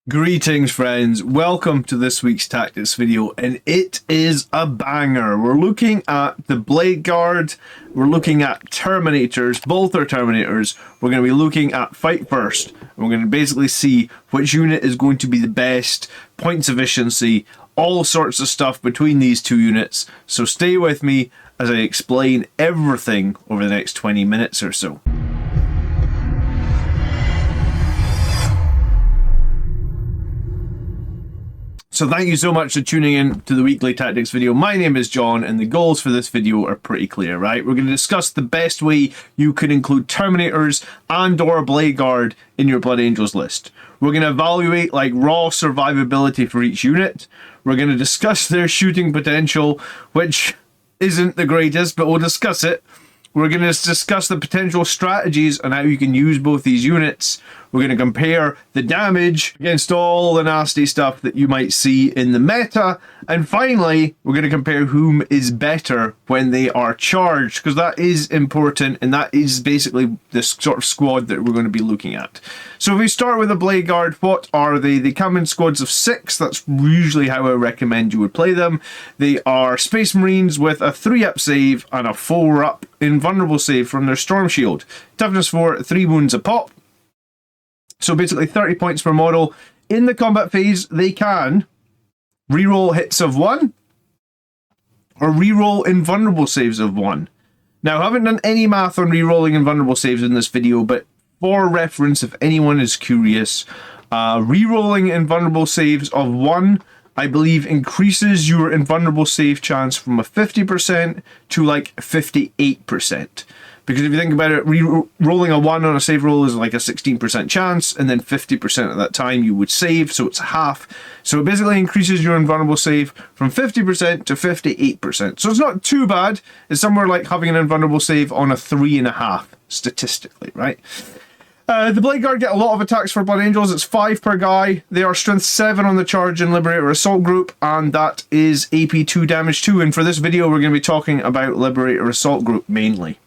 Greetings friends, welcome to this week's tactics video, and it is a banger. We're looking at the Bladeguard, we're looking at Terminators, both are Terminators. We're going to be looking at Fight First, and we're going to basically see which unit is going to be the best, points efficiency, all sorts of stuff between these two units. So stay with me as I explain everything over the next 20 minutes or so. So thank you so much for tuning in to the weekly tactics video. My name is John, and the goals for this video are pretty clear, right? We're going to discuss the best way you could include Terminators and or Bladeguard in your Blood Angels list. We're going to evaluate like raw survivability for each unit. We're going to discuss their shooting potential, which isn't the greatest, but we'll discuss it. We're going to discuss the potential strategies on how you can use both these units. We're going to compare the damage against all the nasty stuff that you might see in the meta. And finally, we're going to compare whom is better when they are charged, because that is important, and that is basically the sort of squad that we're going to be looking at. So if we start with the Bladeguard, what are they? They come in squads of 6. That's usually how I recommend you would play them. They are Space Marines with a 3-up save and a 4-up invulnerable save from their Storm Shield. Toughness 4, 3 wounds a pop. So basically 30 points per model. In the combat phase, they can reroll hits of 1 or reroll invulnerable saves of 1. Now, I haven't done any math on rerolling invulnerable saves in this video, but for reference, if anyone is curious, rerolling invulnerable saves of 1, I believe, increases your invulnerable save chance from a 50% to like 58%. Because if you think about it, rolling a 1 on a save roll is like a 16% chance, and then 50% of that time you would save, so it's half. So it basically increases your invulnerable save from 50% to 58%. So it's not too bad. It's somewhere like having an invulnerable save on a 3.5, statistically, right? The Bladeguard get a lot of attacks for Blood Angels. It's 5 per guy. They are strength 7 on the charge and Liberator Assault group, and that is AP 2 damage 2. And for this video, we're going to be talking about Liberator Assault group mainly.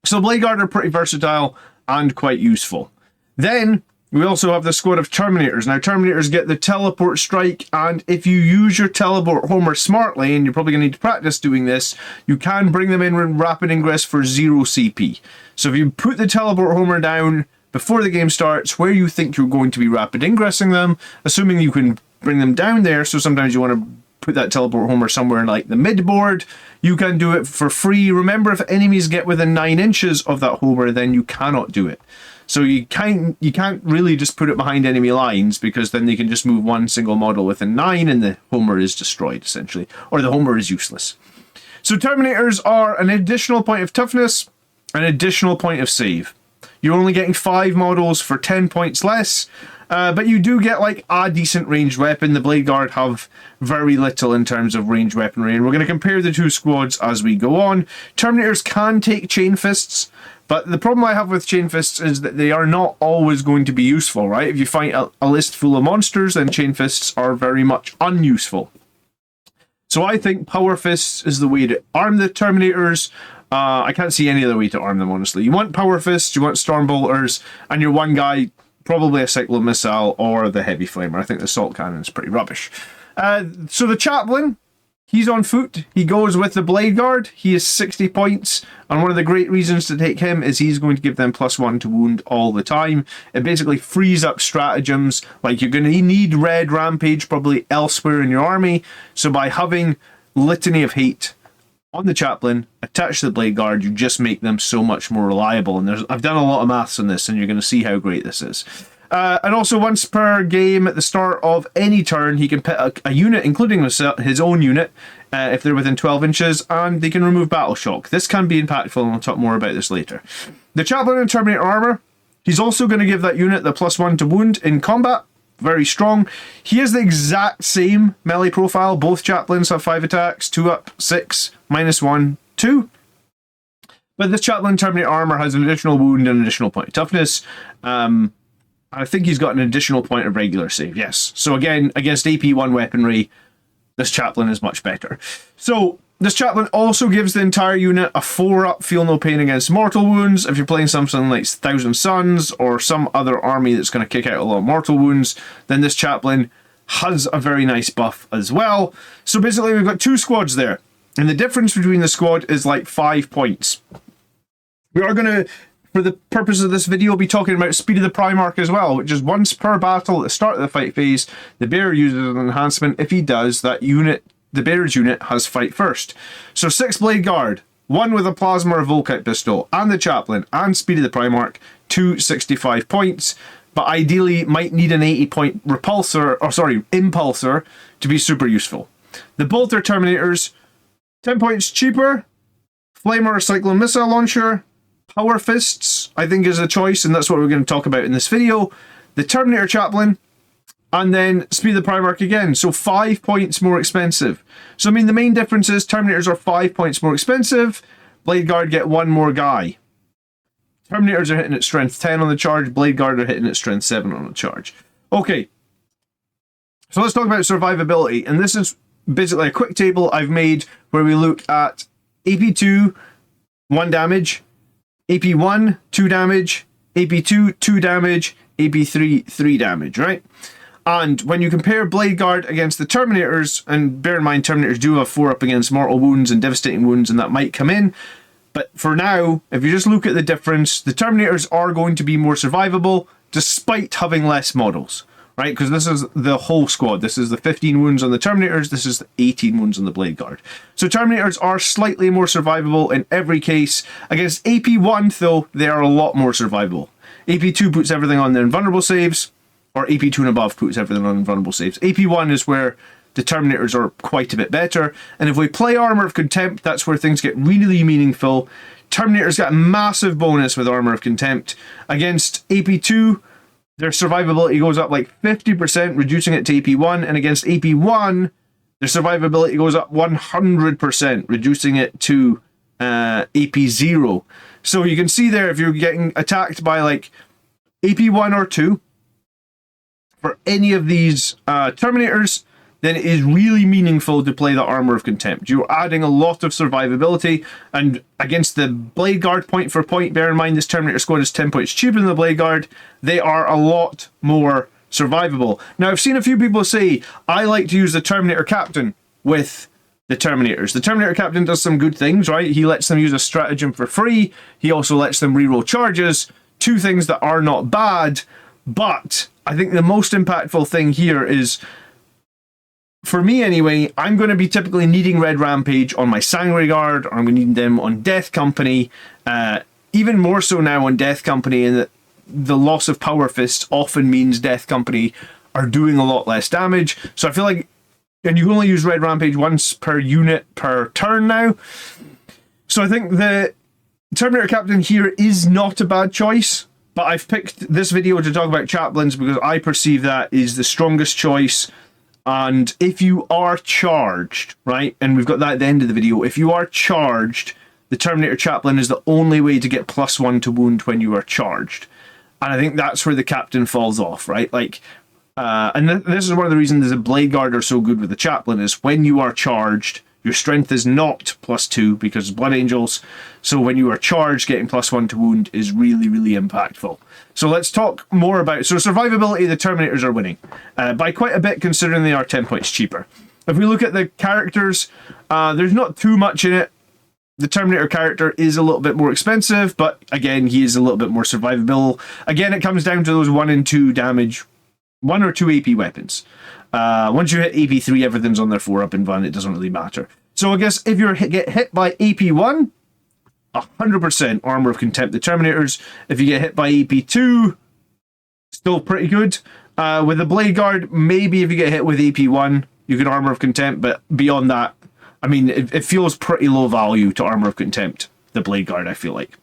So Bladeguard are pretty versatile and quite useful. Then we also have the squad of Terminators. Now Terminators get the teleport strike, and if you use your teleport homer smartly, and you're probably going to need to practice doing this, you can bring them in with rapid ingress for 0 CP. So if you put the teleport homer down before the game starts where you think you're going to be rapid ingressing them, assuming you can bring them down there, so sometimes you want to put that teleport homer somewhere in like the mid board, you can do it for free. Remember, if enemies get within 9 inches of that homer, then you cannot do it. So you can't really just put it behind enemy lines, because then they can just move one single model within 9 and the homer is destroyed essentially, or the homer is useless. So Terminators are an additional point of toughness, an additional point of save. You're only getting 5 models for 10 points less, but you do get like a decent ranged weapon. The Bladeguard have very little in terms of ranged weaponry, and we're going to compare the two squads as we go on. Terminators can take chain fists, but the problem I have with chain fists is that they are not always going to be useful, right? If you fight a list full of monsters, then chain fists are very much unuseful. So I think power fists is the way to arm the Terminators. I can't see any other way to arm them, honestly. You want power fists, you want storm bolters, and your one guy, probably a cyclone missile or the heavy flamer. I think the assault cannon is pretty rubbish. So the Chaplain, he's on foot. He goes with the Bladeguard. He is 60 points, and one of the great reasons to take him is he's going to give them +1 to wound all the time. It basically frees up stratagems, like you're going to need Red Rampage probably elsewhere in your army. So by having Litany of Hate on the Chaplain attached to the Bladeguard, you just make them so much more reliable. And I've done a lot of maths on this, and you're going to see how great this is. And also, once per game at the start of any turn, he can pit a unit, including his own unit, if they're within 12 inches, and they can remove Battle Shock. This can be impactful, and I'll talk more about this later. The Chaplain in Terminator armor, he's also going to give that unit the +1 to wound in combat. Very strong. He has the exact same melee profile. Both Chaplains have 5 attacks, 2 up, 6, -1, 2. But this Chaplain Terminator armor has an additional wound and an additional point of toughness. I think he's got an additional point of regular save, yes. So again, against AP 1 weaponry, this Chaplain is much better. So This Chaplain also gives the entire unit a 4-up Feel No Pain against mortal wounds. If you're playing something like Thousand Suns or some other army that's going to kick out a lot of mortal wounds, then this Chaplain has a very nice buff as well. So basically we've got 2 squads there. And the difference between the squad is like 5 points. We are going to, for the purpose of this video, be talking about Speed of the Primarch as well, which is once per battle at the start of the fight phase, the bearer uses an enhancement. If he does, that unit, the bearer's unit, has fight first. So 6 Blade Guard, 1 with a Plasma or Volkite pistol, and the Chaplain, and Speed of the Primarch, 265 points. But ideally might need an 80-point impulsor to be super useful. The Bolter Terminators, 10 points cheaper. Flamer Cyclone Missile Launcher, Power Fists, I think is a choice, and that's what we're going to talk about in this video. The Terminator Chaplain, and then Speed of the Primarch again, so 5 points more expensive. So I mean the main difference is Terminators are 5 points more expensive, Blade Guard get 1 more guy. Terminators are hitting at strength 10 on the charge, Blade Guard are hitting at strength 7 on the charge. Okay, so let's talk about survivability, and this is basically a quick table I've made where we look at AP2, 1 damage, AP1, 2 damage, AP2, 2 damage, AP3, 3 damage, right? And when you compare Blade Guard against the Terminators, and bear in mind Terminators do have 4-up against mortal wounds and devastating wounds, and that might come in, but for now, if you just look at the difference, the Terminators are going to be more survivable despite having less models, right? Because this is the whole squad. This is the 15 wounds on the Terminators, this is the 18 wounds on the Blade Guard. So Terminators are slightly more survivable in every case. Against AP1, though, they are a lot more survivable. AP2 puts everything on their invulnerable saves, or AP2 and above puts everything on invulnerable saves. AP1 is where the Terminators are quite a bit better, and if we play Armor of Contempt, that's where things get really meaningful. Terminators got a massive bonus with Armor of Contempt. Against AP2, their survivability goes up like 50%, reducing it to AP1, and against AP1, their survivability goes up 100%, reducing it to AP0. So you can see there, if you're getting attacked by like AP1 or 2, for any of these Terminators, then it is really meaningful to play the Armor of Contempt. You're adding a lot of survivability, and against the Blade Guard point for point, bear in mind this Terminator squad is 10 points cheaper than the Blade Guard, they are a lot more survivable. Now I've seen a few people say, I like to use the Terminator Captain with the Terminators. The Terminator Captain does some good things, right? He lets them use a stratagem for free, he also lets them reroll charges, 2 things that are not bad, but I think the most impactful thing here is, for me anyway, I'm going to be typically needing Red Rampage on my Sanguinary Guard, or I'm going to need them on Death Company, even more so now on Death Company, in that the loss of Power Fists often means Death Company are doing a lot less damage. So I feel like, and you can only use Red Rampage once per unit per turn now. So I think the Terminator Captain here is not a bad choice, but I've picked this video to talk about Chaplains because I perceive that is the strongest choice. And if you are charged, right, and we've got that at the end of the video, if you are charged, the Terminator Chaplain is the only way to get +1 to wound when you are charged. And I think that's where the Captain falls off, right? Like, and this is one of the reasons the Blade Guard are so good with the Chaplain, is when you are charged, your strength is not +2 because of Blood Angels. So when you are charged, getting +1 to wound is really impactful. So let's talk more about, so survivability, the Terminators are winning by quite a bit considering they are 10 points cheaper. If we look at the characters, there's not too much in it. The Terminator character is a little bit more expensive, but again, he is a little bit more survivable. Again, it comes down to those 1 and 2 damage, 1 or 2 AP weapons. Once you hit AP3, everything's on their 4-up invuln, it doesn't really matter. So I guess if you get hit by AP1, 100% Armor of Contempt the Terminators. If you get hit by AP2, still pretty good. With the Blade Guard, maybe if you get hit with AP1, you can Armor of Contempt, but beyond that, I mean, it feels pretty low value to Armor of Contempt, the Blade Guard, I feel like.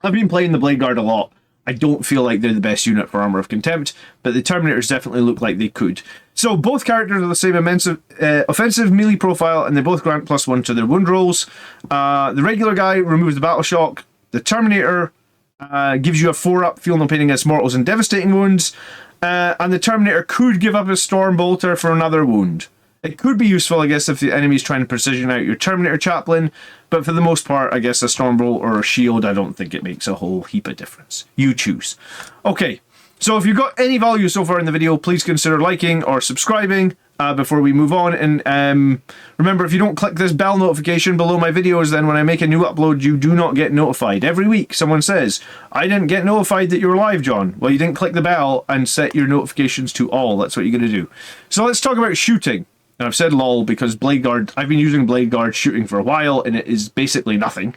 I've been playing the Blade Guard a lot. I don't feel like they're the best unit for Armor of Contempt, but the Terminators definitely look like they could. So both characters are the same offensive melee profile, and they both grant +1 to their wound rolls. The regular guy removes the battle shock. The Terminator gives you a 4-up Feel No Pain against mortals and devastating wounds. And the Terminator could give up his Storm Bolter for another wound. It could be useful, I guess, if the enemy's trying to precision out your Terminator Chaplain, but for the most part, I guess a Stormbolt or a Shield, I don't think it makes a whole heap of difference. You choose. Okay, so if you got any value so far in the video, please consider liking or subscribing before we move on. And remember, if you don't click this bell notification below my videos, then when I make a new upload, you do not get notified. Every week, someone says, I didn't get notified that you're live, John. Well, you didn't click the bell and set your notifications to all. That's what you're going to do. So let's talk about shooting. And I've said lol because Bladeguard, I've been using Bladeguard shooting for a while, and it is basically nothing.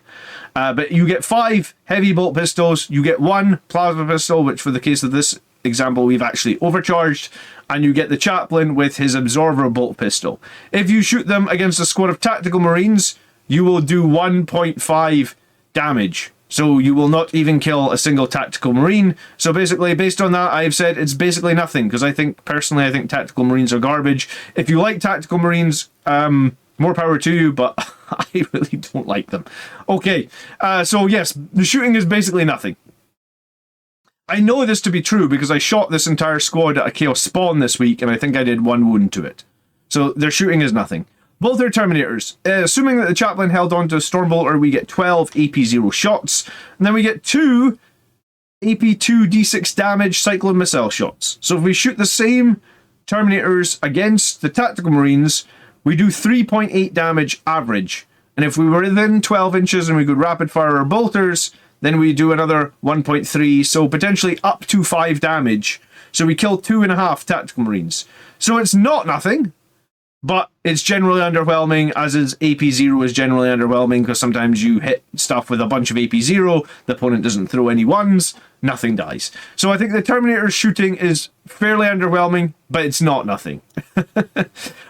But you get 5 heavy bolt pistols, you get 1 plasma pistol, which for the case of this example, we've actually overcharged, and you get the Chaplain with his absorber bolt pistol. If you shoot them against a squad of tactical marines, you will do 1.5 damage. So you will not even kill a single tactical marine. So basically, based on that, I've said it's basically nothing, because personally, I think tactical marines are garbage. If you like tactical marines, more power to you, but I really don't like them. Okay, so yes, the shooting is basically nothing. I know this to be true because I shot this entire squad at a Chaos Spawn this week, and I think I did 1 wound to it. So their shooting is nothing. Bolter Terminators. Assuming that the Chaplain held on to a Stormbolter, we get 12 AP0 shots, and then we get 2 AP2 D6 damage Cyclone Missile shots. So if we shoot the same Terminators against the Tactical Marines, we do 3.8 damage average. And if we were within 12 inches and we could rapid fire our bolters, then we do another 1.3, so potentially up to 5 damage. So we kill 2.5 tactical marines. So it's not nothing, but it's generally underwhelming, as is AP0 is generally underwhelming, because sometimes you hit stuff with a bunch of AP0, the opponent doesn't throw any ones, nothing dies. So I think the Terminator's shooting is fairly underwhelming, but it's not nothing.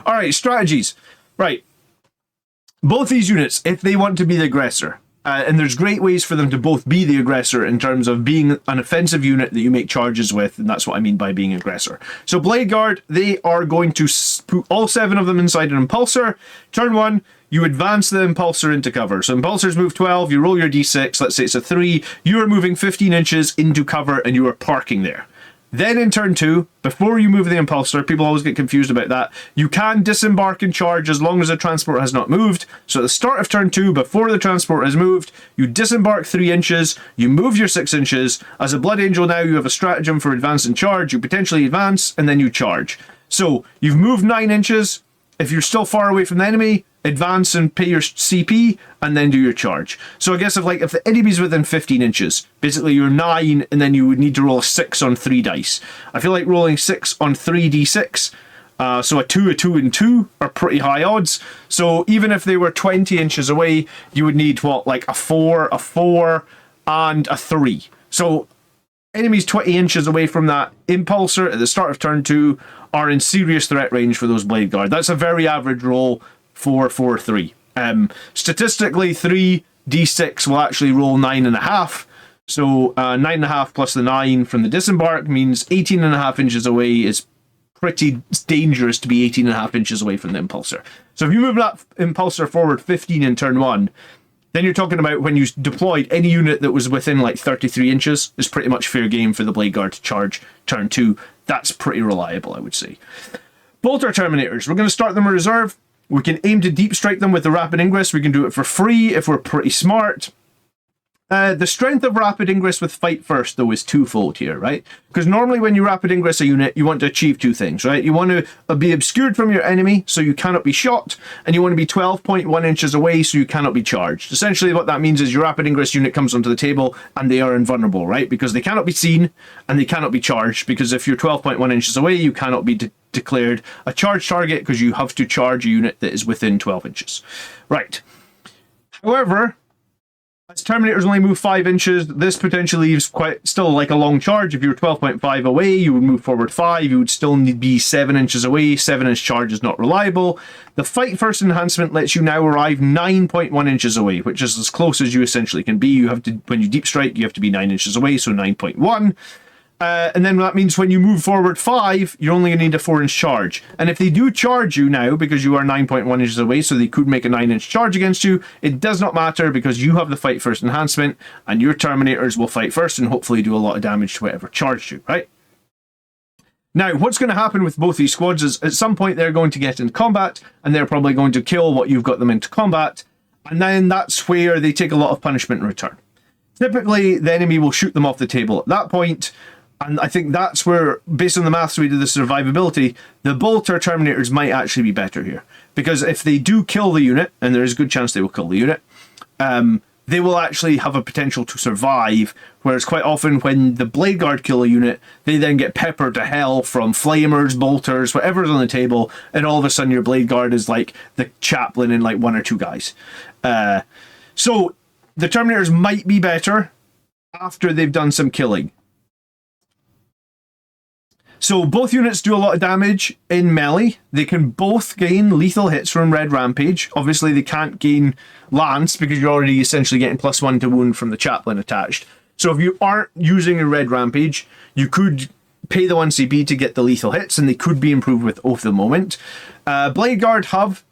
Alright, strategies. Right. Both these units, if they want to be the aggressor, and there's great ways for them to both be the aggressor in terms of being an offensive unit that you make charges with, and that's what I mean by being aggressor. So Bladeguard, they are going to put all 7 of them inside an impulsor. Turn 1, you advance the impulsor into cover. So impulsors move 12, you roll your d6, let's say it's a 3, you are moving 15 inches into cover and you are parking there. Then in turn 2, before you move the impulsor, people always get confused about that, you can disembark and charge as long as the transport has not moved. So at the start of turn 2, before the transport has moved, you disembark 3 inches, you move your 6 inches. As a Blood Angel now, you have a stratagem for advance and charge. You potentially advance, and then you charge. So you've moved 9 inches. If you're still far away from the enemy, advance and pay your CP, and then do your charge. So I guess if the enemy's within 15 inches, basically you're 9, and then you would need to roll a 6 on 3 dice. I feel like rolling 6 on 3d6, so a 2, and 2 are pretty high odds. So even if they were 20 inches away, you would need, what, like a 4, and a 3. So enemies 20 inches away from that impulsor at the start of turn 2 are in serious threat range for those Bladeguard. That's a very average roll for 3. Statistically, 3d6 will actually roll 9.5. So 9.5 plus the 9 from the disembark means 18.5 inches away is pretty dangerous to be 18.5 inches away from the impulsor. So if you move that impulsor forward 15 in turn 1, then you're talking about when you deployed any unit that was within like 33 inches is pretty much fair game for the Bladeguard to charge turn 2. That's pretty reliable, I would say. Bolter Terminators. We're going to start them in reserve. We can aim to deep strike them with the Rapid Ingress. We can do it for free if we're pretty smart. The strength of Rapid Ingress with Fight First, though, is twofold here, right? Because normally when you Rapid Ingress a unit, you want to achieve 2 things, right? You want to be obscured from your enemy, so you cannot be shot, and you want to be 12.1 inches away, so you cannot be charged. Essentially, what that means is your Rapid Ingress unit comes onto the table, and they are invulnerable, right? Because they cannot be seen, and they cannot be charged, because if you're 12.1 inches away, you cannot be declared a charge target, because you have to charge a unit that is within 12 inches. Right. However, as Terminators only move 5 inches, this potentially leaves still like a long charge. If you were 12.5 away, you would move forward 5, you would still need to be 7 inches away. 7-inch charge is not reliable. The Fight First enhancement lets you now arrive 9.1 inches away, which is as close as you essentially can be. You have to, when you deep strike, you have to be 9 inches away, so 9.1. And then that means when you move forward 5, you're only going to need a 4-inch charge. And if they do charge you now, because you are 9.1 inches away, so they could make a 9-inch charge against you, it does not matter because you have the Fight First enhancement, and your Terminators will fight first and hopefully do a lot of damage to whatever charged you, right? Now, what's going to happen with both these squads is at some point they're going to get into combat, and they're probably going to kill what you've got them into combat, and then that's where they take a lot of punishment in return. Typically, the enemy will shoot them off the table at that point, and I think that's where, based on the maths we did, the survivability, the bolter Terminators might actually be better here. Because if they do kill the unit, and there is a good chance they will kill the unit, they will actually have a potential to survive, whereas quite often when the Bladeguard kill a unit, they then get peppered to hell from flamers, bolters, whatever's on the table, and all of a sudden your Bladeguard is like the Chaplain and like 1 or 2 guys. So the Terminators might be better after they've done some killing. So both units do a lot of damage in melee. They can both gain lethal hits from Red Rampage. Obviously they can't gain Lance because you're already essentially getting +1 to wound from the Chaplain attached. So if you aren't using a Red Rampage, you could pay the 1 CP to get the lethal hits, and they could be improved with Oath of the Moment. Bladeguard have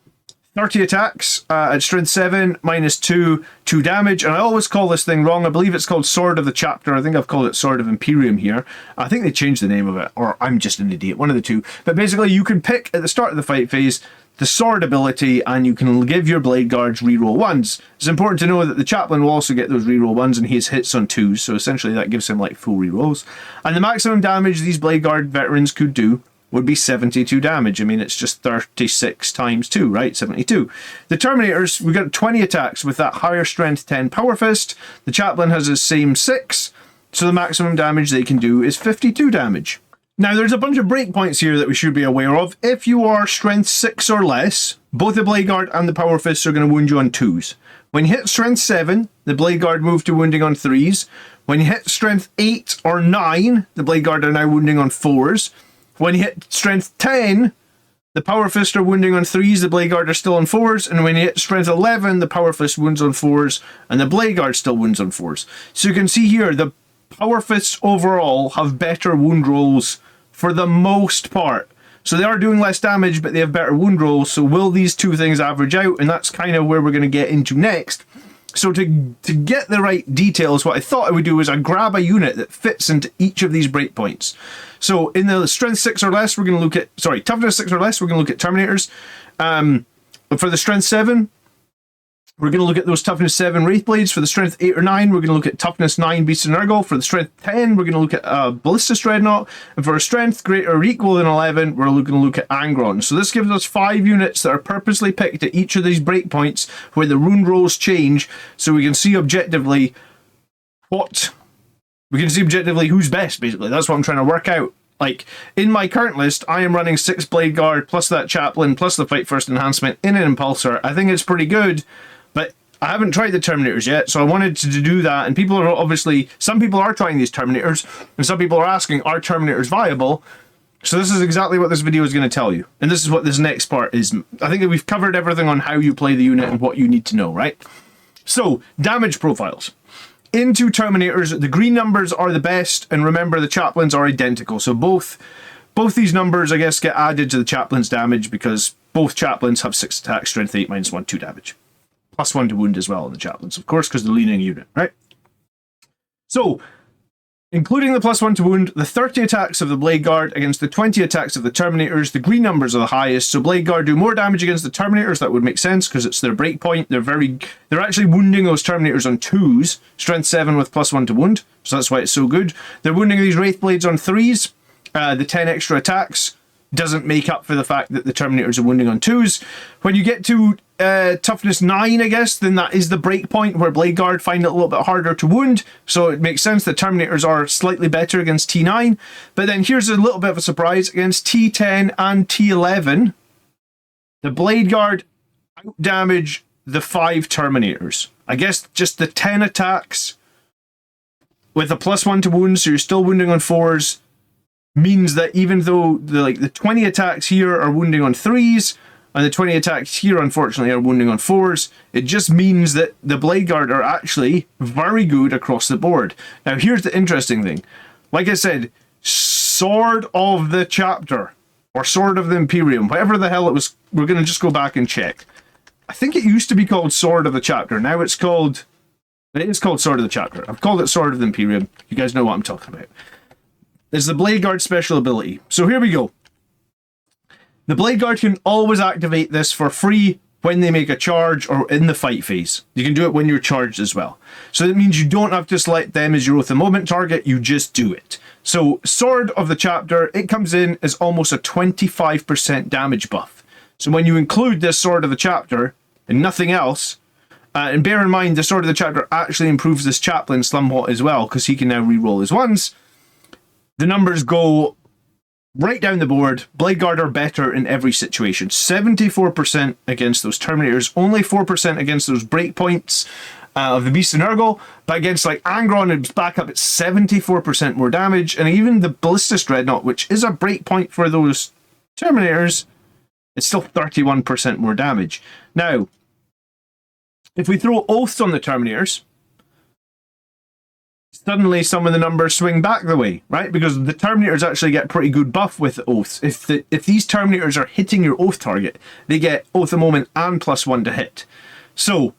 30 attacks at strength 7, -2, 2 damage. And I always call this thing wrong. I believe it's called Sword of the Chapter. I think I've called it Sword of Imperium here. I think they changed the name of it, or I'm just an idiot, one of the two. But basically, you can pick at the start of the fight phase the sword ability, and you can give your Bladeguards reroll 1s. It's important to know that the Chaplain will also get those reroll 1s, and he has hits on 2s, so essentially that gives him like full rerolls. And the maximum damage these Bladeguard veterans could do would be 72 damage. I mean, it's just 36 times 2, right? 72. The Terminators, we got 20 attacks with that higher strength 10 Power Fist. The Chaplain has the same 6, so the maximum damage they can do is 52 damage. Now, there's a bunch of breakpoints here that we should be aware of. If you are strength 6 or less, both the Bladeguard and the Power Fists are going to wound you on 2s. When you hit strength 7, the Bladeguard move to wounding on 3s. When you hit strength 8 or 9, the Bladeguard are now wounding on 4s. When you hit strength 10, the Power Fist are wounding on 3s, the Bladeguard are still on 4s, and when you hit strength 11, the Power Fist wounds on 4s, and the Bladeguard still wounds on 4s. So you can see here, the Power Fists overall have better wound rolls for the most part. So they are doing less damage, but they have better wound rolls, so will these two things average out? And that's kind of where we're going to get into next. So to get the right details, what I thought I would do is I grab a unit that fits into each of these breakpoints. So in the strength 6 or less, we're going to look at, toughness 6 or less, we're going to look at Terminators. But for the strength 7, we're going to look at those toughness 7 Wraithblades. For the strength 8 or 9, we're going to look at toughness 9 Beast and Nurgle. For the strength 10, we're going to look at Ballistus Dreadnought. And for a strength greater or equal than 11, we're going to look at Angron. So this gives us 5 units that are purposely picked at each of these breakpoints where the rune rolls change, so we can see objectively who's best, basically. That's what I'm trying to work out. Like, in my current list, I am running 6 Bladeguard, plus that Chaplain, plus the Fight First enhancement in an Impulsor. I think it's pretty good, but I haven't tried the Terminators yet, so I wanted to do that. And people are obviously, some people are trying these Terminators, and some people are asking, are Terminators viable? So this is exactly what this video is going to tell you. And this is what this next part is. I think that we've covered everything on how you play the unit and what you need to know, right? So, damage profiles. Into Terminators, the green numbers are the best, and remember the Chaplains are identical. So both these numbers, I guess, get added to the Chaplain's damage because both Chaplains have 6 attacks, strength 8, -1, 2 damage. +1 to wound as well in the Chaplains, of course, because they're leaning unit, right? So, including the +1 to wound, the 30 attacks of the Bladeguard against the 20 attacks of the Terminators, the green numbers are the highest. So Bladeguard do more damage against the Terminators. That would make sense because it's their breakpoint. They're actually wounding those Terminators on 2s, strength 7 with +1 to wound. So that's why it's so good. They're wounding these Wraithblades on 3s. The 10 extra attacks doesn't make up for the fact that the Terminators are wounding on 2s. When you get to toughness 9, I guess, then that is the breakpoint where Bladeguard find it a little bit harder to wound, so it makes sense that Terminators are slightly better against T9. But then here's a little bit of a surprise: against T10 and T11, the Bladeguard outdamage the 5 Terminators. I guess just the 10 attacks with a +1 to wound, so you're still wounding on 4s, means that even though the 20 attacks here are wounding on 3s, and the 20 attacks here, unfortunately, are wounding on 4s, it just means that the Bladeguard are actually very good across the board. Now, here's the interesting thing. Like I said, Sword of the Chapter, or Sword of the Imperium, whatever the hell it was, we're going to just go back and check. I think it used to be called Sword of the Chapter. Now it is called Sword of the Chapter. I've called it Sword of the Imperium. You guys know what I'm talking about. is the Bladeguard special ability. So here we go. The Bladeguard can always activate this for free when they make a charge or in the fight phase. You can do it when you're charged as well. So that means you don't have to select them as your Oath of Moment target, you just do it. So Sword of the Chapter, it comes in as almost a 25% damage buff. So when you include this Sword of the Chapter and nothing else, and bear in mind the Sword of the Chapter actually improves this Chaplain somewhat as well, because he can now reroll his ones, the numbers go right down the board. Bladeguard are better in every situation. 74% against those Terminators, only 4% against those breakpoints of the Beast and Urgle, but against like Angron, it's back up at 74% more damage, and even the Ballistus Dreadnought, which is a breakpoint for those Terminators, it's still 31% more damage. Now, if we throw Oaths on the Terminators, suddenly some of the numbers swing back the way, right? Because the Terminators actually get pretty good buff with the Oaths. If these Terminators are hitting your Oath target, they get Oath of Moment and +1 to hit. So,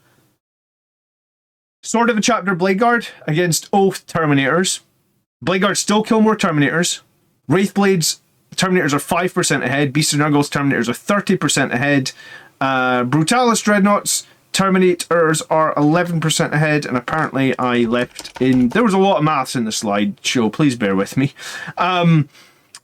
Sword of the Chapter Bladeguard against Oath Terminators. Bladeguard still kill more Terminators. Wraithblades Terminators are 5% ahead. Beast and Urgle's Terminators are 30% ahead. Brutalis Dreadnoughts Terminators are 11% ahead, and apparently I left in... There was a lot of maths in the slideshow, please bear with me. And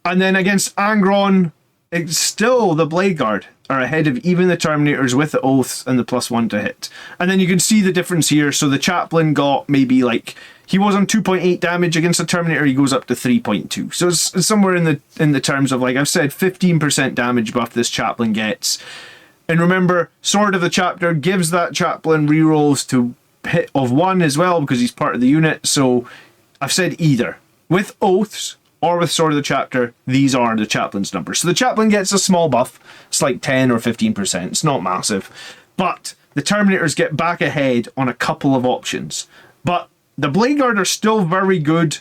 then against Angron, it's still the Bladeguard are ahead of even the Terminators with the Oaths and the +1 to hit. And then you can see the difference here. So the Chaplain got maybe like... He was on 2.8 damage against the Terminator, he goes up to 3.2. So it's somewhere in the terms of, like I've said, 15% damage buff this Chaplain gets. And remember, Sword of the Chapter gives that Chaplain rerolls to hit of 1 as well, because he's part of the unit. So I've said either. With Oaths or with Sword of the Chapter, these are the Chaplain's numbers. So the Chaplain gets a small buff. It's like 10 or 15%. It's not massive. But the Terminators get back ahead on a couple of options. But the Bladeguard are still very good.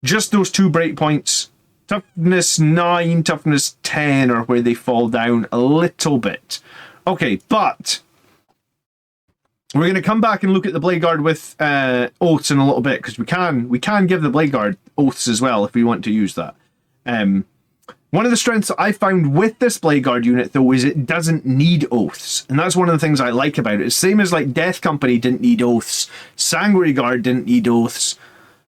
Just those 2 breakpoints. Toughness 9, toughness 10 are where they fall down a little bit. Okay, but we're going to come back and look at the Bladeguard with Oaths in a little bit, because we can give the Bladeguard Oaths as well if we want to use that. One of the strengths that I found with this Bladeguard unit, though, is it doesn't need Oaths. And that's one of the things I like about it. It's same as like Death Company didn't need Oaths. Sangre Guard didn't need Oaths.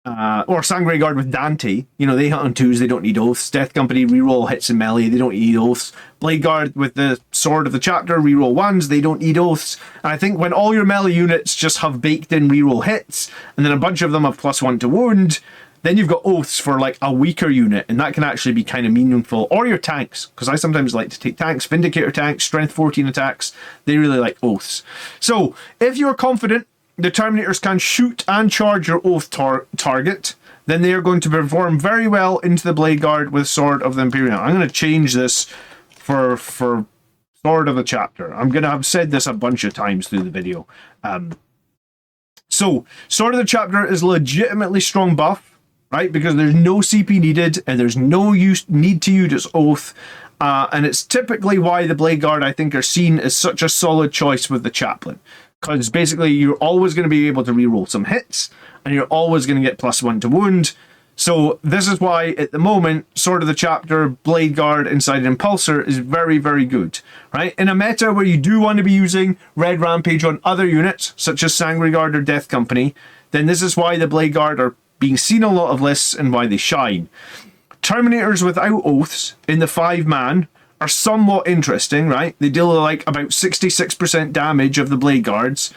Or Sangre Guard with Dante. You know, they hit on 2s, they don't need Oaths. Death Company reroll hits in melee, they don't need Oaths. Bladeguard with the Sword of the Chapter, reroll 1s, they don't need Oaths. And I think when all your melee units just have baked in reroll hits, and then a bunch of them have +1 to wound, then you've got Oaths for like a weaker unit, and that can actually be kind of meaningful. Or your tanks, because I sometimes like to take tanks, Vindicator tanks, Strength 14 attacks, they really like Oaths. So, if you're confident the Terminators can shoot and charge your Oath target, then they are going to perform very well into the Bladeguard with Sword of the Imperium. I'm going to change this for Sword of the Chapter. I'm going to have said this a bunch of times through the video. So, Sword of the Chapter is legitimately strong buff, right? Because there's no CP needed, and there's no need to use its Oath. And it's typically why the Bladeguard, I think, are seen as such a solid choice with the Chaplain. Because basically, you're always going to be able to reroll some hits, and you're always going to get +1 to wound. So this is why, at the moment, Sword of the Chapter, Bladeguard inside Impulsor is very, very good, right? In a meta where you do want to be using Red Rampage on other units, such as Sangre Guard or Death Company, then this is why the Bladeguard are being seen a lot of lists and why they shine. Terminators without Oaths in the 5-man are somewhat interesting, right? They deal like about 66% damage of the Bladeguards,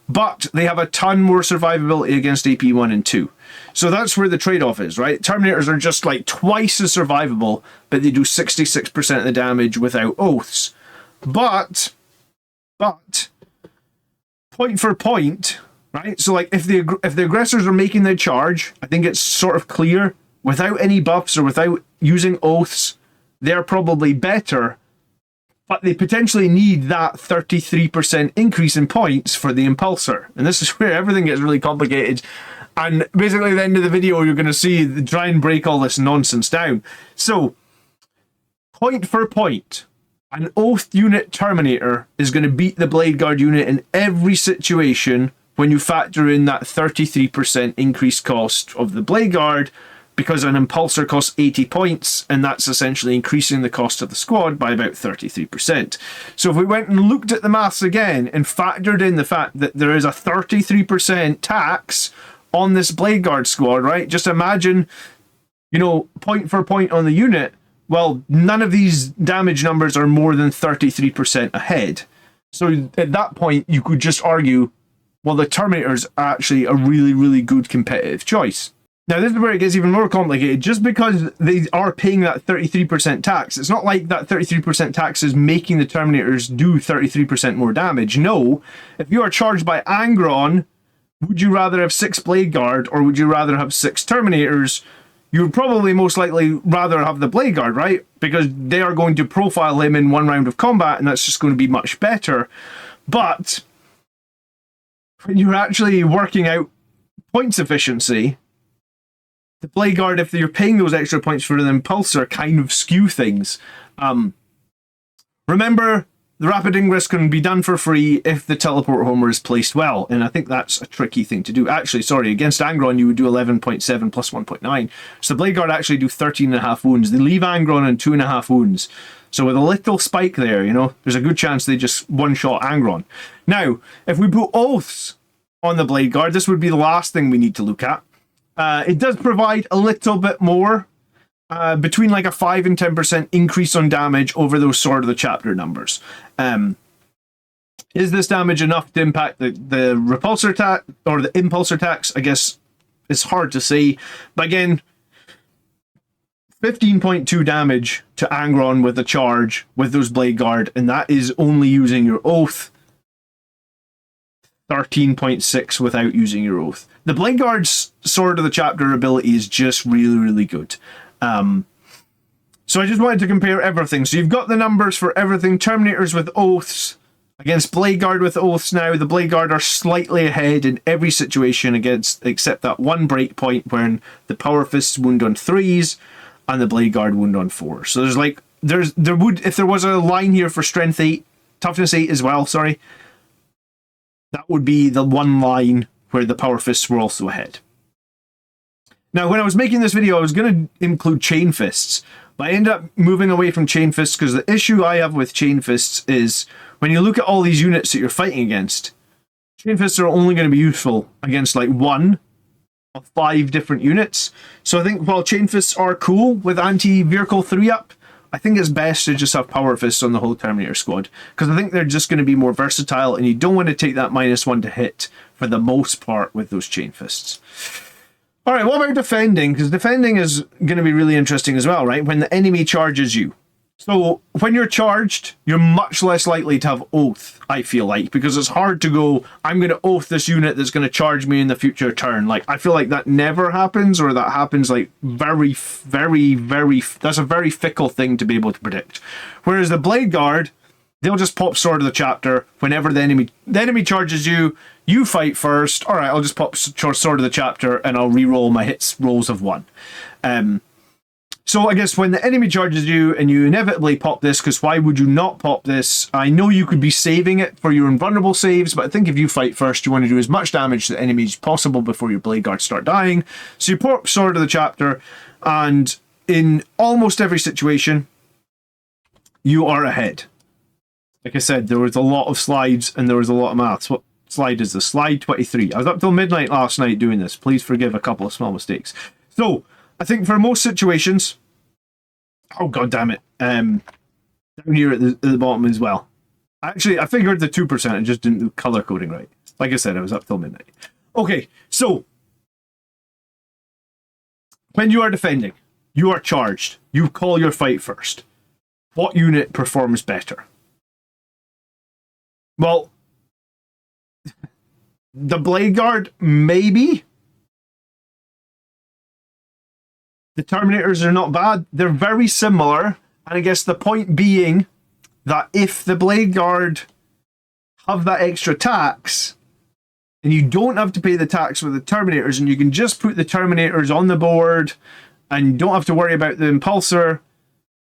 but they have a ton more survivability against AP 1 and 2. So that's where the trade-off is, right? Terminators are just like twice as survivable, but they do 66% of the damage without Oaths. But, point for point, right? So like if the aggressors are making their charge, I think it's sort of clear, without any buffs or without using Oaths, they're probably better, but they potentially need that 33% increase in points for the Impulsor. And this is where everything gets really complicated. And basically at the end of the video, you're going to see try and break all this nonsense down. So, point for point, an Oath unit Terminator is going to beat the Bladeguard unit in every situation when you factor in that 33% increased cost of the Bladeguard, because an impulsor costs 80 points, and that's essentially increasing the cost of the squad by about 33%. So if we went and looked at the maths again and factored in the fact that there is a 33% tax on this Bladeguard squad, right? Just imagine, you know, point for point on the unit. Well, none of these damage numbers are more than 33% ahead. So at that point, you could just argue, well, the Terminator's actually a really, really good competitive choice. Now, this is where it gets even more complicated. Just because they are paying that 33% tax, it's not like that 33% tax is making the Terminators do 33% more damage. No, if you are charged by Angron, would you rather have 6 Bladeguard or would you rather have 6 Terminators? You would probably most likely rather have the Bladeguard, right? Because they are going to profile him in one round of combat, and that's just going to be much better. But when you're actually working out points efficiency, the Bladeguard, if you're paying those extra points for an impulsor, kind of skew things. Remember, the rapid ingress can be done for free if the teleport homer is placed well, and I think that's a tricky thing to do. Actually, sorry, against Angron you would do 11.7 plus 1.9. So the Bladeguard actually do 13.5 wounds. They leave Angron in 2.5 wounds. So with a little spike there, you know, there's a good chance they just one-shot Angron. Now, if we put oaths on the Bladeguard, this would be the last thing we need to look at. It does provide a little bit more, between like a 5 and 10% increase on damage over those Sword of the Chapter numbers. Is this damage enough to impact the repulsor attack or the impulsor tax? I guess it's hard to say. But again, 15.2 damage to Angron with a charge with those Bladeguard, and that is only using your oath. 13.6 without using your oath. The Bladeguard's Sword of the Chapter ability is just really, really good. So I just wanted to compare everything. So you've got the numbers for everything. Terminators with oaths against Bladeguard with oaths now. The Bladeguard are slightly ahead in every situation against, except that one break point when the Power Fists wound on 3s and the Bladeguard wound on 4. So there's like, there would, if there was a line here for Strength 8, Toughness 8 as well, sorry, that would be the one line where the Power Fists were also ahead. Now, when I was making this video, I was going to include Chain Fists, but I ended up moving away from Chain Fists because the issue I have with Chain Fists is when you look at all these units that you're fighting against, Chain Fists are only going to be useful against like 1 of 5 different units. So I think while Chain Fists are cool with anti-vehicle 3-up, I think it's best to just have Power Fists on the whole Terminator squad, because I think they're just going to be more versatile, and you don't want to take that -1 to hit for the most part with those Chain Fists. Alright, what about defending? Because defending is going to be really interesting as well, right? When the enemy charges you. So, when you're charged, you're much less likely to have oath, I feel like, because it's hard to go, I'm going to oath this unit that's going to charge me in the future turn. Like, I feel like that never happens, or that happens like very, that's a very fickle thing to be able to predict. Whereas the Bladeguard, they'll just pop Sword of the Chapter whenever the enemy charges you. You fight first. All right, I'll just pop Sword of the Chapter and I'll re-roll my hits rolls of 1. So I guess when the enemy charges you and you inevitably pop this, because why would you not pop this? I know you could be saving it for your invulnerable saves, but I think if you fight first, you want to do as much damage to the enemy as possible before your Bladeguards start dying. So you pop Sword of the Chapter, and in almost every situation, you are ahead. Like I said, there was a lot of slides and there was a lot of maths. What slide is this? Slide 23. I was up till midnight last night doing this. Please forgive a couple of small mistakes. So, I think for most situations... Oh, god damn it. Down here at the bottom as well. Actually, I figured the 2%, I just didn't do color coding right. Like I said, I was up till midnight. Okay, so... When you are defending, you are charged. You call your fight first. What unit performs better? Well, the Bladeguard, maybe. The Terminators are not bad. They're very similar. And I guess the point being that if the Bladeguard have that extra tax, and you don't have to pay the tax with the Terminators, and you can just put the Terminators on the board, and you don't have to worry about the Impulsor,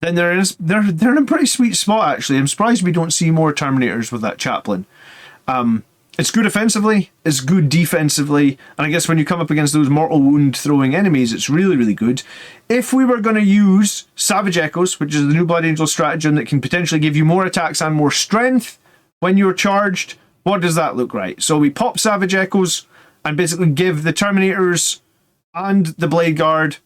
then they're in a pretty sweet spot, actually. I'm surprised we don't see more Terminators with that Chaplain. It's good offensively, it's good defensively, and I guess when you come up against those mortal wound throwing enemies, it's really, really good. If we were going to use Savage Echoes, which is the new Blood Angel stratagem that can potentially give you more attacks and more strength when you're charged, what does that look like? So we pop Savage Echoes and basically give the Terminators and the Bladeguard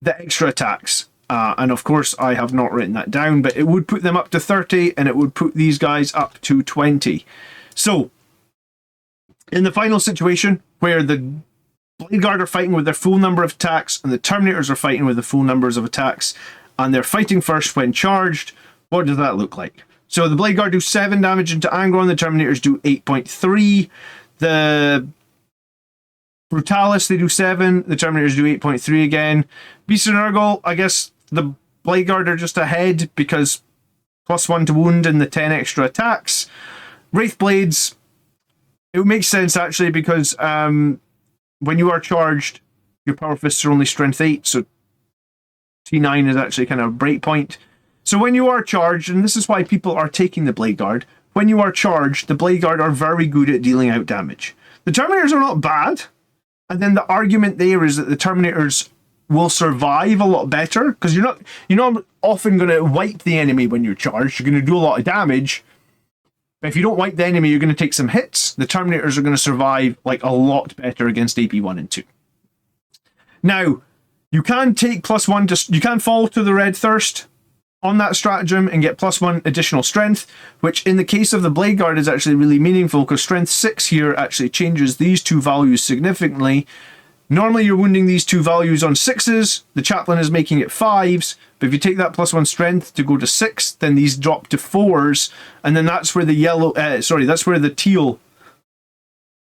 the extra attacks. And of course, I have not written that down, but it would put them up to 30, and it would put these guys up to 20. So, in the final situation, where the Bladeguard are fighting with their full number of attacks, and the Terminators are fighting with the full numbers of attacks, and they're fighting first when charged, what does that look like? So the Bladeguard do 7 damage into Angron, the Terminators do 8.3. The Brutalis, they do 7, the Terminators do 8.3 again. Beast and Nurgle, I guess the Bladeguard are just ahead because +1 to wound and the 10 extra attacks. Wraith Blades, it makes sense actually because when you are charged, your Power Fists are only strength 8, so T9 is actually kind of a break point. So when you are charged, and this is why people are taking the Bladeguard, when you are charged, the Bladeguard are very good at dealing out damage. The Terminators are not bad, and then the argument there is that the Terminators will survive a lot better, because you're not often going to wipe the enemy when you're charged. You're going to do a lot of damage. But if you don't wipe the enemy, you're going to take some hits. The Terminators are going to survive like a lot better against AP 1 and 2. Now, you can take +1 you can fall to the Red Thirst on that stratagem and get +1 additional strength, which in the case of the Bladeguard is actually really meaningful because strength 6 here actually changes these two values significantly. Normally you're wounding these two values on 6s, the Chaplain is making it 5s, but if you take that +1 strength to go to 6, then these drop to 4s, and then that's where the that's where the teal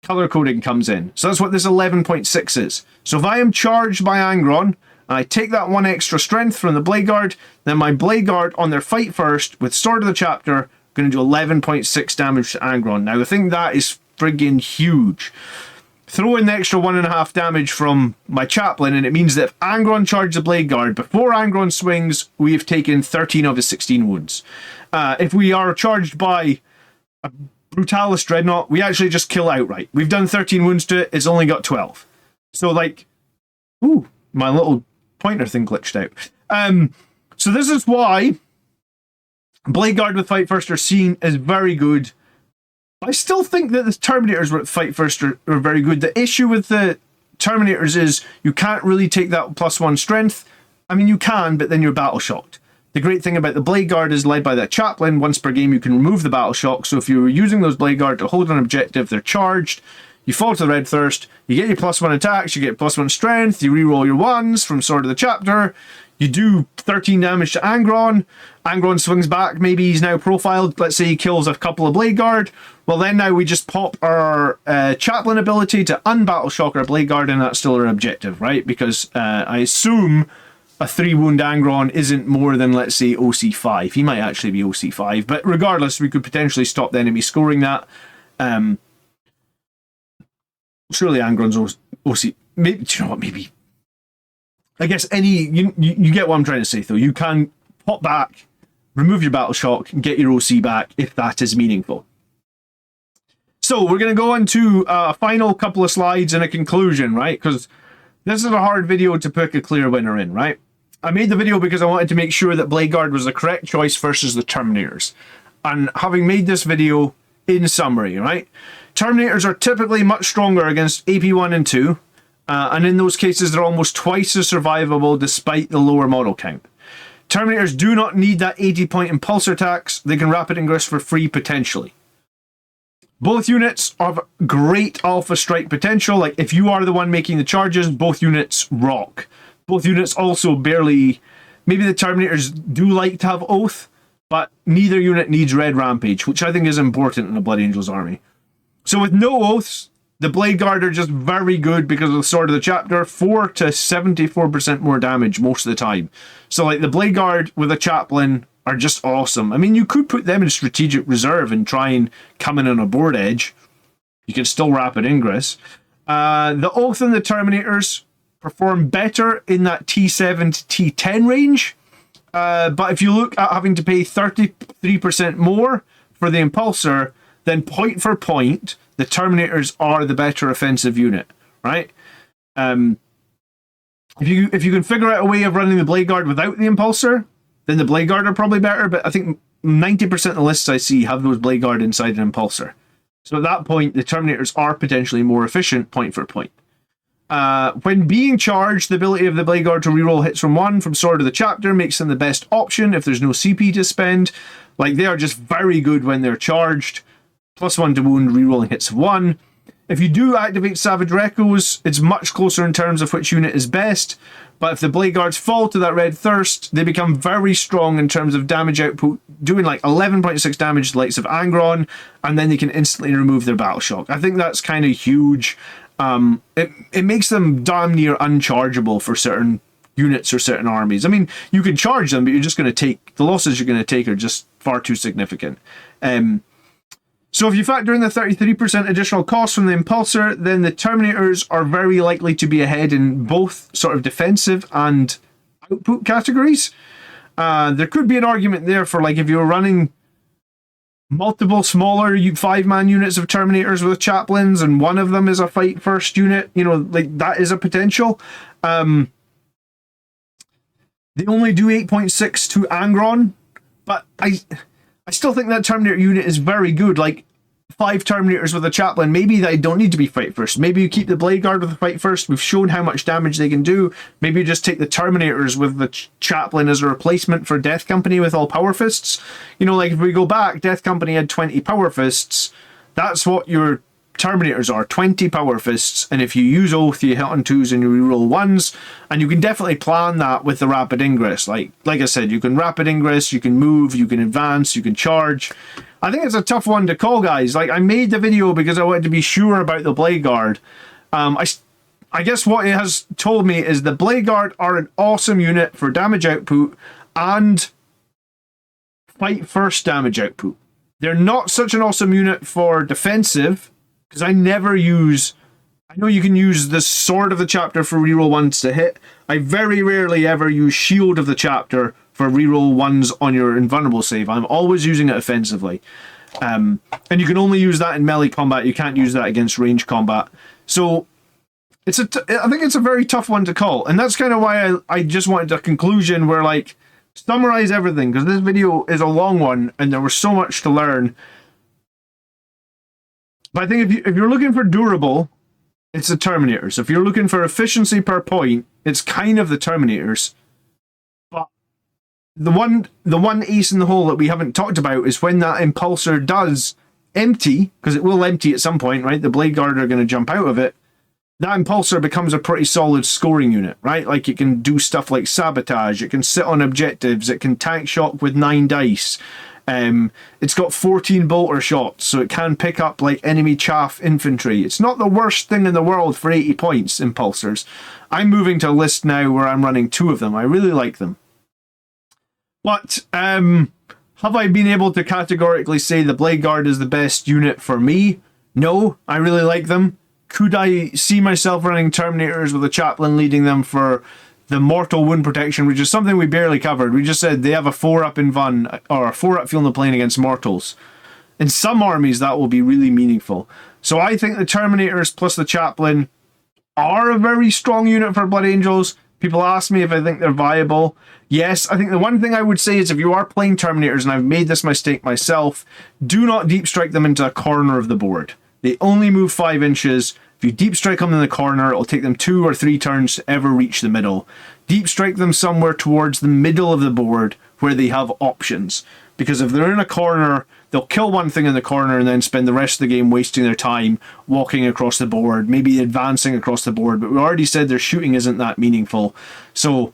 color coding comes in. So that's what this 11.6 is. So if I am charged by Angron, and I take that 1 extra strength from the Bladeguard, then my Bladeguard on their fight first with Sword of the Chapter going to do 11.6 damage to Angron. Now I think that is friggin' huge. Throw in the extra 1.5 damage from my Chaplain, and it means that if Angron charges the Bladeguard, before Angron swings, we have taken 13 of his 16 wounds. If we are charged by a Brutalis Dreadnought, we actually just kill outright. We've done 13 wounds to it, it's only got 12. So like, ooh, my little pointer thing glitched out. So this is why Bladeguard with Fight First are seen as very good. I still think that the Terminators with Fight First are very good. The issue with the Terminators is you can't really take that +1 strength. I mean, you can, but then you're battle shocked. The great thing about the Bladeguard is led by that Chaplain. Once per game, you can remove the battle shock. So if you were using those Bladeguard to hold an objective, they're charged. You fall to the Red Thirst. You get your +1 attacks. You get +1 strength. You reroll your 1s from Sword of the Chapter. You do 13 damage to Angron. Angron swings back. Maybe he's now profiled. Let's say he kills a couple of Bladeguard. Well, then now we just pop our Chaplain ability to unbattle shock our Bladeguard, and that's still our objective, right? Because I assume a 3-wound Angron isn't more than, let's say, OC5. He might actually be OC5. But regardless, we could potentially stop the enemy scoring that. Surely Angron's OC... Maybe, do you know what? Maybe... I guess you get what I'm trying to say, though. You can pop back, remove your battle shock, and get your OC back if that is meaningful. So we're going to go on to a final couple of slides and a conclusion, right? Because this is a hard video to pick a clear winner in, right? I made the video because I wanted to make sure that Bladeguard was the correct choice versus the Terminators. And having made this video, in summary, right? Terminators are typically much stronger against AP 1 and 2. And in those cases, they're almost twice as survivable despite the lower model count. Terminators do not need that 80-point impulsor tax. They can rapid ingress for free potentially. Both units have great alpha strike potential. Like if you are the one making the charges, both units rock. Both units also barely... Maybe the Terminators do like to have Oath, but neither unit needs Red Rampage, which I think is important in a Blood Angels army. So with no Oaths, the Bladeguard are just very good because of the Sword of the Chapter, 4 to 74% more damage most of the time. So like the Bladeguard with a Chaplain are just awesome. I mean, you could put them in strategic reserve and try and come in on a board edge. You can still rapid ingress. The Oath and the Terminators perform better in that T7 to T10 range. But if you look at having to pay 33% more for the Impulsor, then point for point, the Terminators are the better offensive unit, right? If you can figure out a way of running the Bladeguard without the Impulsor, then the Bladeguard are probably better, but I think 90% of the lists I see have those Bladeguard inside an Impulsor. So at that point, the Terminators are potentially more efficient point for point. When being charged, the ability of the Bladeguard to reroll hits from 1 from Sword of the Chapter makes them the best option if there's no CP to spend. Like, they are just very good when they're charged. +1 to wound, rerolling hits of 1. If you do activate Savage Recos, it's much closer in terms of which unit is best. But if the Bladeguards fall to that Red Thirst, they become very strong in terms of damage output, doing like 11.6 damage to the likes of Angron, and then they can instantly remove their Battle Shock. I think that's kind of huge. It makes them damn near unchargeable for certain units or certain armies. I mean, you can charge them, but you're just going to take... The losses you're going to take are just far too significant. So if you factor in the 33% additional cost from the Impulsor, then the Terminators are very likely to be ahead in both sort of defensive and output categories. There could be an argument there for, like, if you're running multiple smaller 5-man units of Terminators with Chaplains and one of them is a fight first unit, you know, like, that is a potential. They only do 8.6 to Angron, but I still think that Terminator unit is very good. Like, 5 Terminators with a Chaplain, maybe they don't need to be fight first. Maybe you keep the Bladeguard with the fight first. We've shown how much damage they can do. Maybe you just take the Terminators with the Chaplain as a replacement for Death Company with all Power Fists. You know, like, if we go back, Death Company had 20 Power Fists. That's what your Terminators are, 20 Power Fists, and if you use Oath, you hit on 2s and you reroll 1s, and you can definitely plan that with the Rapid Ingress. Like I said, you can Rapid Ingress, you can move, you can advance, you can charge. I think it's a tough one to call, guys. Like, I made the video because I wanted to be sure about the Bladeguard. I guess what it has told me is the Bladeguard are an awesome unit for damage output and fight first damage output. They're not such an awesome unit for defensive, because I never use... I know you can use the Sword of the Chapter for reroll 1s to hit. I very rarely ever use Shield of the Chapter for reroll 1s on your invulnerable save. I'm always using it offensively. And you can only use that in melee combat. You can't use that against range combat. So I think it's a very tough one to call. And that's kind of why I just wanted a conclusion where, like, summarize everything, because this video is a long one and there was so much to learn. But I think if you're looking for durable, it's the Terminators. If you're looking for efficiency per point, it's kind of the Terminators. But the one ace in the hole that we haven't talked about is when that Impulsor does empty, because it will empty at some point, right? The Bladeguard are going to jump out of it. That Impulsor becomes a pretty solid scoring unit, right? Like, it can do stuff like Sabotage, it can sit on objectives, it can tank shock with 9 dice. It's got 14 bolter shots, so it can pick up, like, enemy chaff infantry. It's not the worst thing in the world for 80 points, Impulsors. I'm moving to a list now where I'm running 2 of them. I really like them. But, have I been able to categorically say the Bladeguard is the best unit for me? No, I really like them. Could I see myself running Terminators with a Chaplain leading them for the mortal wound protection, which is something we barely covered? We just said they have a 4-up in Vun, or a 4-up feeling the plane against mortals. In some armies, that will be really meaningful. So I think the Terminators plus the Chaplain are a very strong unit for Blood Angels. People ask me if I think they're viable. Yes, I think the one thing I would say is if you are playing Terminators, and I've made this mistake myself, do not deep strike them into a corner of the board. They only move 5 inches. If you deep strike them in the corner, it'll take them 2 or 3 turns to ever reach the middle. Deep strike them somewhere towards the middle of the board where they have options. Because if they're in a corner, they'll kill one thing in the corner and then spend the rest of the game wasting their time walking across the board, maybe advancing across the board. But we already said their shooting isn't that meaningful. So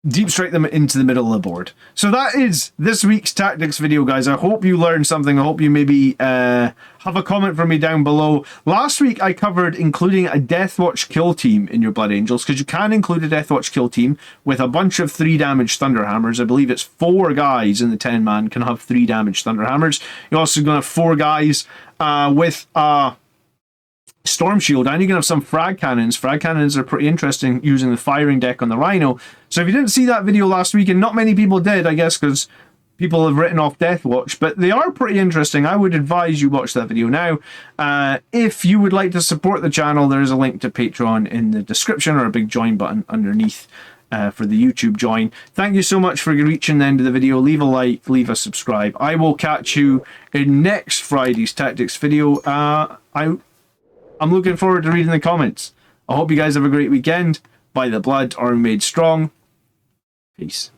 deep strike them into the middle of the board. So that is this week's tactics video, guys. I hope you learned something. I hope you maybe have a comment from me down below. Last week I covered including a Deathwatch kill team in your Blood Angels, because you can include a Deathwatch kill team with a bunch of 3 damage Thunderhammers. I believe it's 4 guys in the 10-man can have 3 damage Thunderhammers. You're also going to have 4 guys with Storm Shield, and you can have some frag cannons. Frag cannons are pretty interesting using the firing deck on the Rhino. So if you didn't see that video last week, and not many people did, I guess, because people have written off Death Watch, but they are pretty interesting. I would advise you watch that video now. If you would like to support the channel, there is a link to Patreon in the description, or a big join button underneath for the YouTube join. Thank you so much for reaching the end of the video. Leave a like, leave a subscribe. I will catch you in next Friday's Tactics video. I'm looking forward to reading the comments. I hope you guys have a great weekend. By the blood are made strong. Peace.